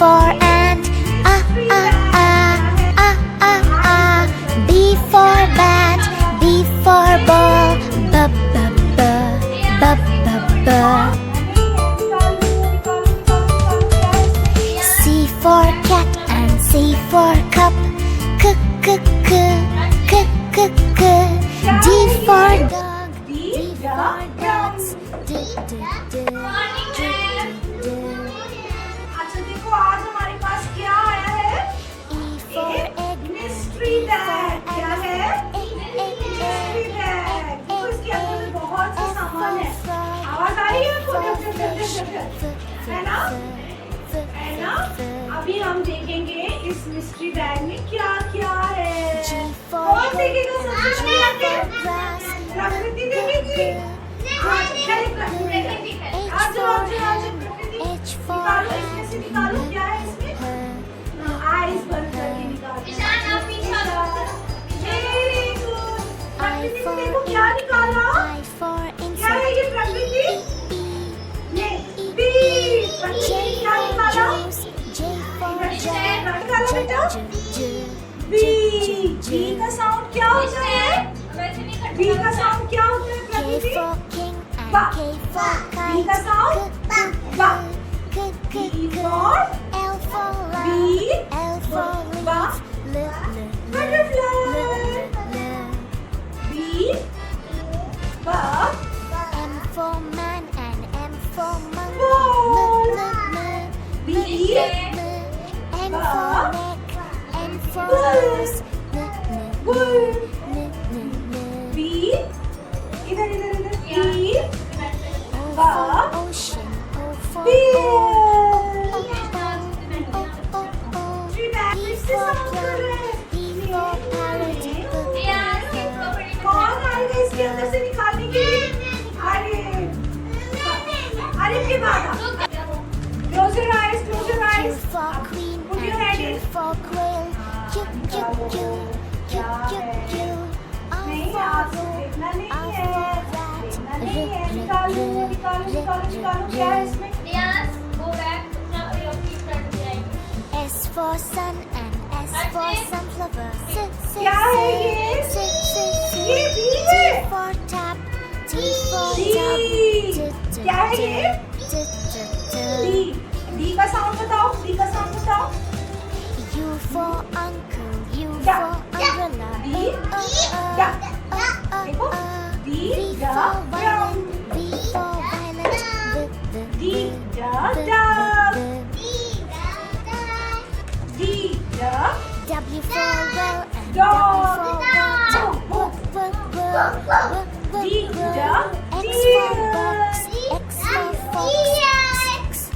for ant, ah ah ah, ah ah ah. B for bat, B for ball, b b b, b b b. C for cat and C for cup, k k k, k k k. D for dog, D for dogs, d d d, d d d. अच्छा देखो आज हमारे पास क्या आया है? E for egg, mystery bag. क्या है? Mystery bag. देखो इसके अंदर में बहुत से सामान है। आवाज आ रही है आपको? है ना? है ना? अभी हम देखेंगे इस मिस्ट्री बैग में क्या क्या है। कौन देखेगा सबसे पहले? प्रकृति देखेगी। आज प्रकृति। आज प्रकृति। निकालो इसमें से निकालो क्या है इसमें? आईज बंद करके निकालो। Very good. प्रकृति से देखो क्या निकाला? क्या है ये प्रकृति? ये बी। प्रकृति क्या निकाला? निकालो बेटा। बी। बी का साउंड क्या होता है? बी का साउंड क्या होता है प्रकृति? बा। बी का साउंड बा। B for bee, butterfly. Bee, bug. M for man and M for monkey. Ball. Bee, N for neck, N for nose. bull. Bee, इधर इधर इधर. Bee, bug. Ocean, O for Bear. इसके अंदर से निकालने के लिए अरे के बाद close your eyes Q for queen put your head in for quail. Q Q Q Q Q Q. नहीं आपको देखना नहीं है निकालो क्या है इसमें S for sun and S for sunflower. क्या है ये? ये बी है। T for tap, T for D. tap. क्या है ये? डी। डी का साउंड बताओ। डी का साउंड बताओ। U for uncle, U Da. for umbrella. D डा। देखो डी डा violin, V for violet. D डा डक। डी डा W for well and Dog. W for water. D, duck, X for deer. box, X for fox.